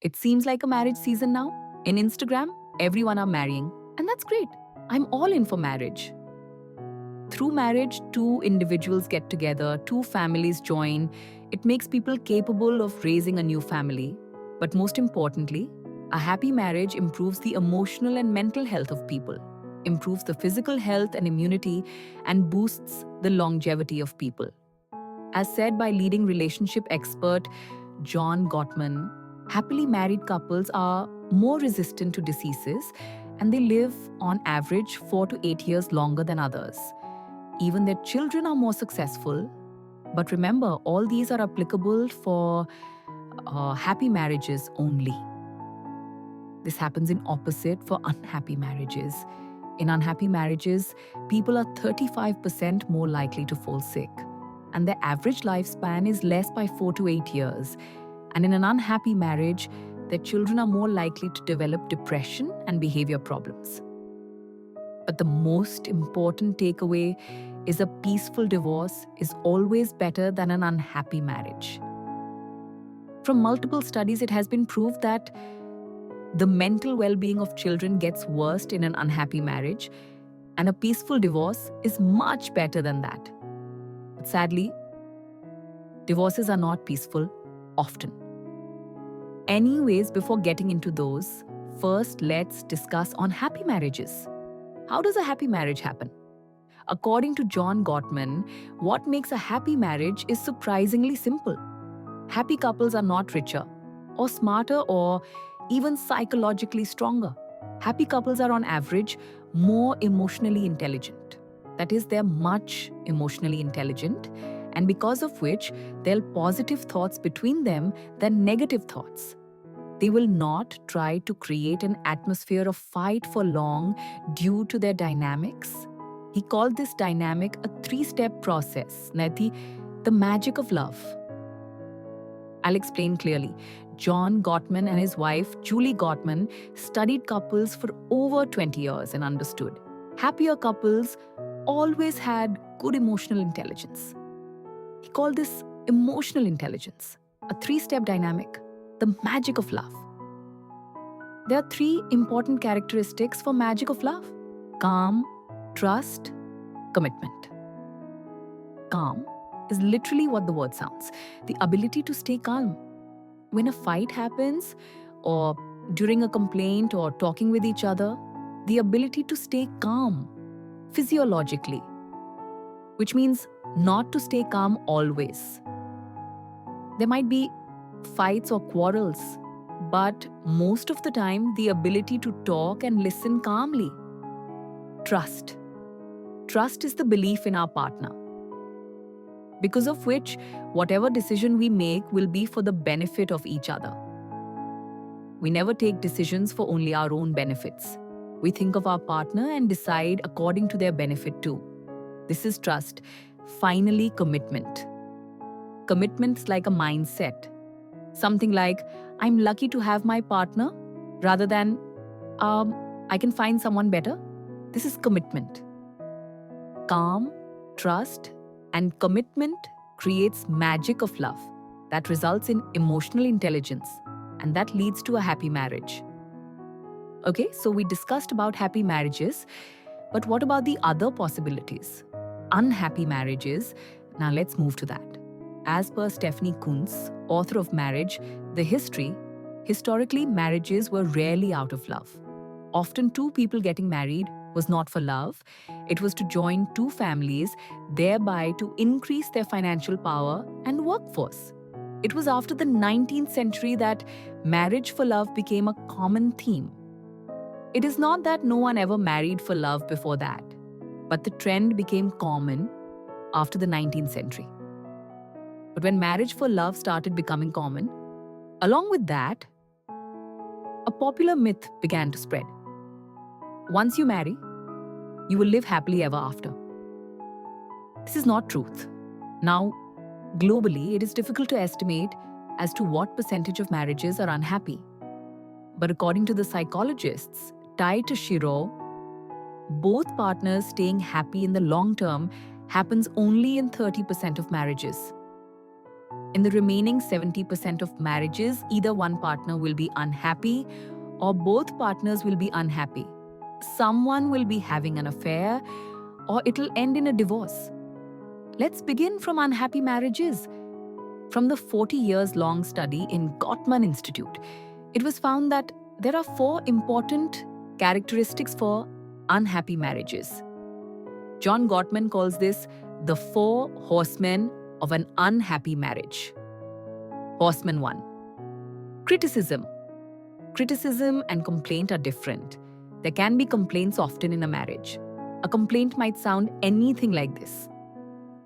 It seems like a marriage season now. In Instagram, everyone are marrying, and that's great. I'm all in for marriage. Through marriage, two individuals get together, two families join. It makes people capable of raising a new family. But most importantly, a happy marriage improves the emotional and mental health of people, improves the physical health and immunity, and boosts the longevity of people. As said by leading relationship expert John Gottman, happily married couples are more resistant to diseases and they live on average 4 to 8 years longer than others. Even their children are more successful. But remember, all these are applicable for happy marriages only. This happens in opposite for unhappy marriages. In unhappy marriages, people are 35% more likely to fall sick, and their average lifespan is less by 4 to 8 years. And in an unhappy marriage, their children are more likely to develop depression and behavior problems. But the most important takeaway is a peaceful divorce is always better than an unhappy marriage. From multiple studies, it has been proved that the mental well-being of children gets worse in an unhappy marriage, and a peaceful divorce is much better than that. But sadly, divorces are not peaceful often. Anyways, before getting into those, first let's discuss on happy marriages. How does a happy marriage happen? According to John Gottman, what makes a happy marriage is surprisingly simple. Happy couples are not richer, or smarter, or even psychologically stronger. Happy couples are on average more emotionally intelligent. That is, they're much emotionally intelligent, and because of which, there are positive thoughts between them than negative thoughts. They will not try to create an atmosphere of fight for long due to their dynamics. He called this dynamic a three-step process, the magic of love. I'll explain clearly. John Gottman and his wife, Julie Gottman, studied couples for over 20 years and understood. Happier couples always had good emotional intelligence. He called this emotional intelligence, a three-step dynamic, the magic of love. There are three important characteristics for magic of love: calm, trust, commitment. Calm is literally what the word sounds, the ability to stay calm. When a fight happens, or during a complaint or talking with each other, the ability to stay calm physiologically, which means not to stay calm always. There might be fights or quarrels, but most of the time, the ability to talk and listen calmly. Trust. Trust is the belief in our partner, because of which whatever decision we make will be for the benefit of each other. We never take decisions for only our own benefits. We think of our partner and decide according to their benefit too. This is trust. Finally, commitment. Commitment's like a mindset. Something like, I'm lucky to have my partner, rather than, I can find someone better. This is commitment. Calm, trust, and commitment creates magic of love that results in emotional intelligence, and that leads to a happy marriage. Okay, so we discussed about happy marriages, but what about the other possibilities? Unhappy marriages. Now let's move to that. As per Stephanie Kuntz, author of Marriage, The History, historically marriages were rarely out of love. Often two people getting married was not for love, it was to join two families, thereby to increase their financial power and workforce. It was after the 19th century that marriage for love became a common theme. It is not that no one ever married for love before that, but the trend became common after the 19th century. But when marriage for love started becoming common, along with that, a popular myth began to spread. Once you marry, you will live happily ever after. This is not truth. Now, globally, it is difficult to estimate as to what percentage of marriages are unhappy. But according to the psychologists, Tai Tashiro, both partners staying happy in the long term happens only in 30% of marriages. In the remaining 70% of marriages, either one partner will be unhappy or both partners will be unhappy. Someone will be having an affair or it'll end in a divorce. Let's begin from unhappy marriages. From the 40 years long study in Gottman Institute, it was found that there are 4 important characteristics for unhappy marriages. John Gottman calls this the 4 horsemen of an unhappy marriage. Horseman 1. Criticism. Criticism and complaint are different. There can be complaints often in a marriage. A complaint might sound anything like this.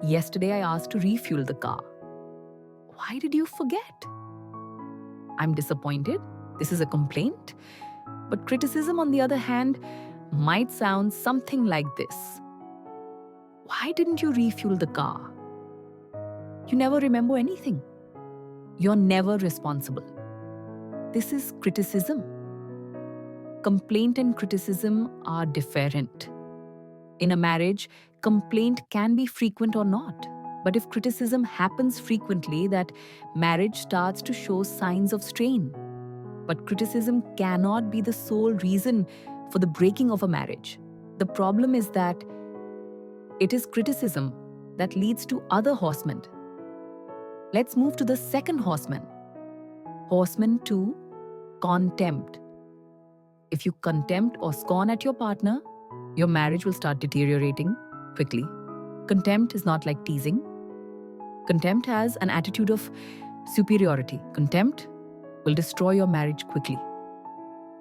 Yesterday I asked to refuel the car. Why did you forget? I'm disappointed. This is a complaint. But criticism, on the other hand, might sound something like this. Why didn't you refuel the car? You never remember anything. You're never responsible. This is criticism. Complaint and criticism are different. In a marriage, complaint can be frequent or not. But if criticism happens frequently, that marriage starts to show signs of strain. But criticism cannot be the sole reason for the breaking of a marriage. The problem is that it is criticism that leads to other horsemen. Let's move to the second horseman. Horseman 2, contempt. If you contempt or scorn at your partner, your marriage will start deteriorating quickly. Contempt is not like teasing. Contempt has an attitude of superiority. Contempt will destroy your marriage quickly.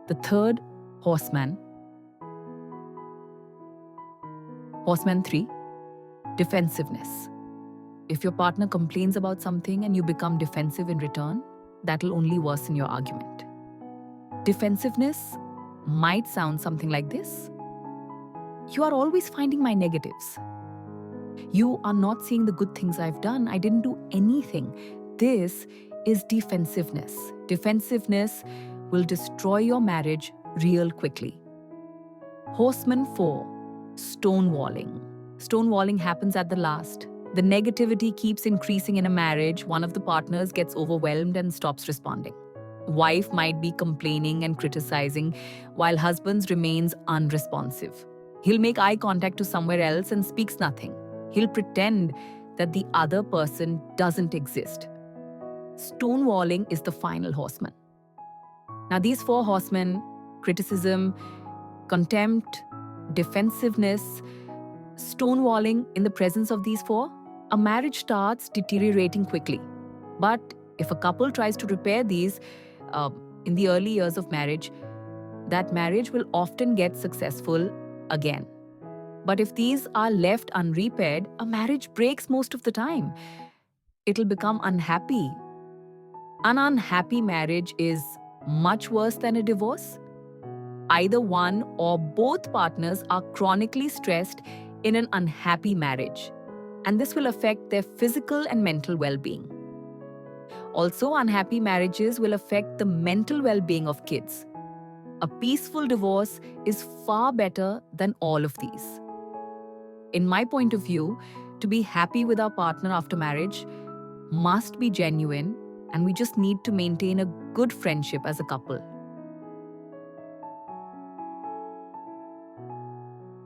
The third horseman, Horseman 3, defensiveness. If your partner complains about something and you become defensive in return, that will only worsen your argument. Defensiveness might sound something like this. You are always finding my negatives. You are not seeing the good things I've done. I didn't do anything. This is defensiveness. Defensiveness will destroy your marriage real quickly. Horseman 4, stonewalling. Stonewalling happens at the last. The negativity keeps increasing in a marriage. One of the partners gets overwhelmed and stops responding. Wife might be complaining and criticizing while husband remains unresponsive. He'll make eye contact to somewhere else and speaks nothing. He'll pretend that the other person doesn't exist. Stonewalling is the final horseman. Now, these 4 horsemen, criticism, contempt, defensiveness, stonewalling, in the presence of these 4, a marriage starts deteriorating quickly. But if a couple tries to repair these in the early years of marriage, that marriage will often get successful again. But if these are left unrepaired, a marriage breaks most of the time. It'll become unhappy. An unhappy marriage is much worse than a divorce. Either one or both partners are chronically stressed in an unhappy marriage, and this will affect their physical and mental well-being. Also, unhappy marriages will affect the mental well-being of kids. A peaceful divorce is far better than all of these. In my point of view, to be happy with our partner after marriage must be genuine, and we just need to maintain a good friendship as a couple.